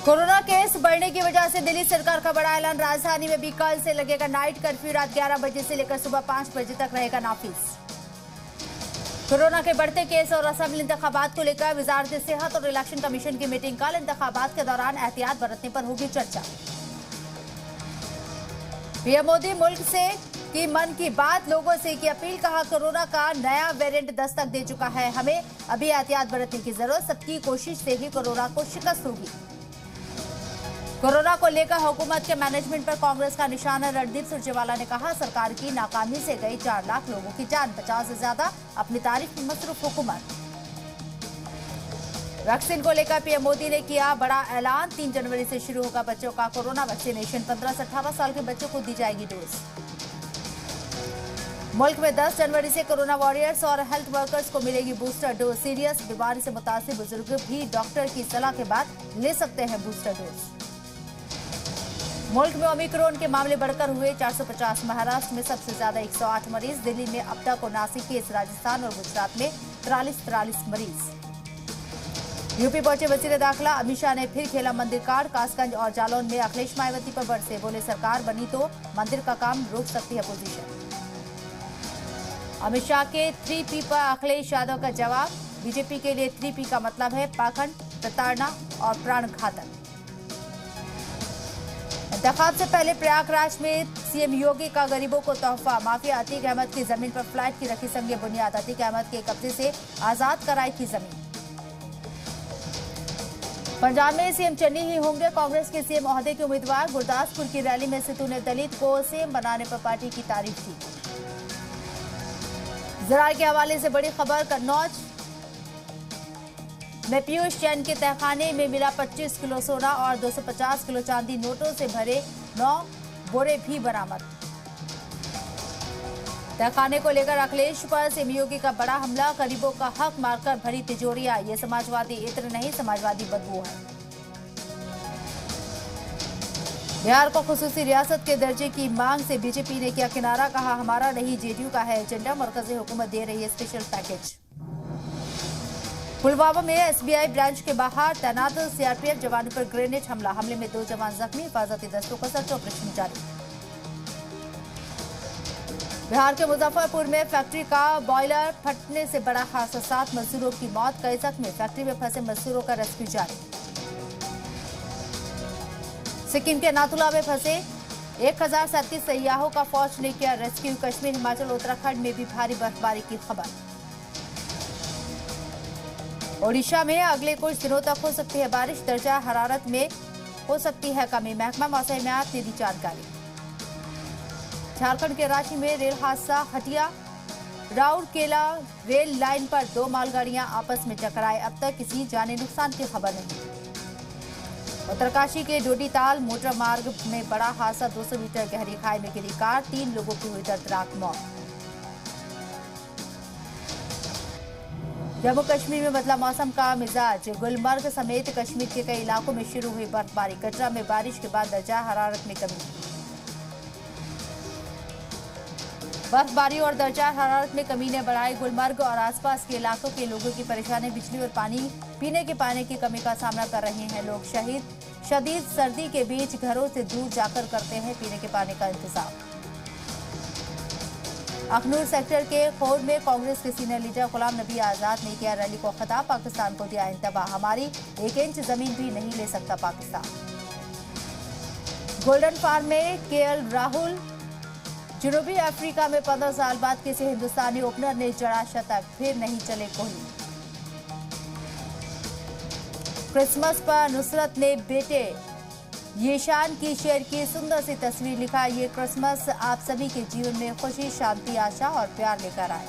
Corona case बढ़ने की वजह से दिल्ली सरकार का बड़ा ऐलान। राजधानी में भी कल से लगेगा नाइट कर्फ्यू। रात 11 बजे से लेकर सुबह 5 बजे तक रहेगा नाफिज। कोरोना के बढ़ते केस और असेंबली इंतखाबात को लेकर वजारत सेहत और इलेक्शन कमीशन की मीटिंग कल। इंतखाबात के दौरान एहतियात बरतने पर होगी चर्चा। पीएम मोदी मुल्क से की मन की बात, लोगों से की अपील। कहा, कोरोना का नया वेरिएंट दस्तक दे चुका है, हमें अभी एहतियात बरतने की जरूरत। सबकी कोशिश से ही कोरोना को शिकस्त होगी। कोरोना को लेकर हुकूमत के मैनेजमेंट पर कांग्रेस का निशाना। रणदीप सुरजेवाला ने कहा, सरकार की नाकामी से गई 4 लाख लोगों की जान। 50 से ज्यादा अपनी तारीफ में मसरूफ हुकूमत। वैक्सीन को लेकर पीएम मोदी ने किया बड़ा ऐलान। 3 जनवरी से शुरू होगा बच्चों का कोरोना वैक्सीनेशन। 15 से 18 साल के बच्चों को दी जाएगी डोज। मुल्क में 10 जनवरी से कोरोना वॉरियर्स और हेल्थ वर्कर्स को मिलेगी बूस्टर डोज। सीरियस बीमारी से मुतासिर बुजुर्ग भी डॉक्टर की सलाह के बाद ले सकते हैं बूस्टर डोज। मुल्क में ओमिक्रॉन के मामले बढ़कर हुए 450। महाराष्ट्र में सबसे ज्यादा 108 मरीज। दिल्ली में अब तक 79 केस। राजस्थान और गुजरात में 43 मरीज। यूपी पहुंचे वजीर दाखिला अमित शाह ने फिर खेला मंदिर कार्ड। कासगंज और जालौन में अखिलेश मायावती पर बरसे। बोले, सरकार बनी तो मंदिर का काम रोक सकती है अपोजिशन। अमित शाह के 3P पर अखिलेश यादव का जवाब। बीजेपी के लिए 3P का मतलब है पाखंड, प्रताड़ना और प्राण घातक। इंतखाब से पहले प्रयागराज में सीएम योगी का गरीबों को तोहफा। माफिया अतीक अहमद की जमीन पर फ्लैट की रखी संगे बुनियाद। अतीक अहमद के कब्जे से आजाद कराई थी जमीन। पंजाब में सीएम चन्नी ही होंगे कांग्रेस के सीएम ओहदे के उम्मीदवार। गुरदासपुर की रैली में सिद्धू ने दलित को सीएम बनाने पर पार्टी की तारीफ की। जरार के हवाले से बड़ी खबर। कन्नौज में पीयूष जैन के तहखाने में मिला 25 किलो सोना और 250 किलो चांदी। नोटों से भरे 9 बोरे भी बरामद। तहखाने को लेकर अखिलेश पर सीएम योगी का बड़ा हमला। गरीबों का हक मारकर भरी तिजोरियां। ये समाजवादी इत्र नहीं, समाजवादी बदबू है। बिहार को खुसूसी रियासत के दर्जे की मांग से बीजेपी ने किया किनारा। कहा, हमारा नहीं जेडीयू का है एजेंडा। मरकजी हुकूमत दे रही है स्पेशल पैकेज। पुलवामा में एसबीआई ब्रांच के बाहर तैनात सीआरपीएफ जवानों पर ग्रेनेड हमला। हमले में 2 जवान जख्मी। हिफाजती दस्तों का सर्च ऑपरेशन जारी। बिहार के मुजफ्फरपुर में फैक्ट्री का बॉयलर फटने से बड़ा हादसा। 7 मजदूरों की मौत, कई जख्मी। फैक्ट्री में फंसे मजदूरों का रेस्क्यू जारी। सिक्किम के नाथुला में फंसे 1037 सैयाहों का फौज ने किया रेस्क्यू। कश्मीर, हिमाचल, उत्तराखंड में भी भारी बर्फबारी की खबर। ओडिशा में अगले कुछ दिनों तक हो सकती है बारिश। दर्जा हरारत में हो सकती है कमी। महकमा मौसमियात ने दी जानकारी। झारखंड के रांची में रेल हादसा। हटिया राउरकेला रेल लाइन पर 2 मालगाड़ियां आपस में टकराए। अब तक किसी जानी नुकसान की खबर नहीं। उत्तरकाशी के डोडीताल मोटर मार्ग में बड़ा हादसा। 200 मीटर गहरी खाई में गिरी कार। 3 लोगों की हुई दर्दनाक मौत। जम्मू कश्मीर में बदला मौसम का मिजाज। गुलमर्ग समेत कश्मीर के कई इलाकों में शुरू हुई बर्फबारी। कटरा में बारिश के बाद दर्जा हरारत में कमी। बर्फबारी और दर्जा हरारत में कमी ने बढ़ाई गुलमर्ग और आसपास के इलाकों के लोगों की परेशानी। बिजली और पीने के पानी की कमी का सामना कर रहे हैं लोग। शदीद सर्दी के बीच घरों से दूर जाकर करते हैं पीने के पानी का इंतजाम। अखनूर सेक्टर के खोर में कांग्रेस के सीनियर लीडर गुलाम नबी आजाद ने किया रैली को खिताब। पाकिस्तान को दिया इंतबाह। हमारी 1 इंच जमीन भी नहीं ले सकता पाकिस्तान। गोल्डन फार्म में केएल राहुल। जनूबी अफ्रीका में 15 साल बाद किसी हिंदुस्तानी ओपनर ने जड़ा शतक। फिर नहीं चले कोहली। क्रिसमस पर नुसरत ने बेटे येशान की शेयर की सुंदर सी तस्वीर। लिखा, ये क्रिसमस आप सभी के जीवन में खुशी, शांति, आशा और प्यार लेकर आए।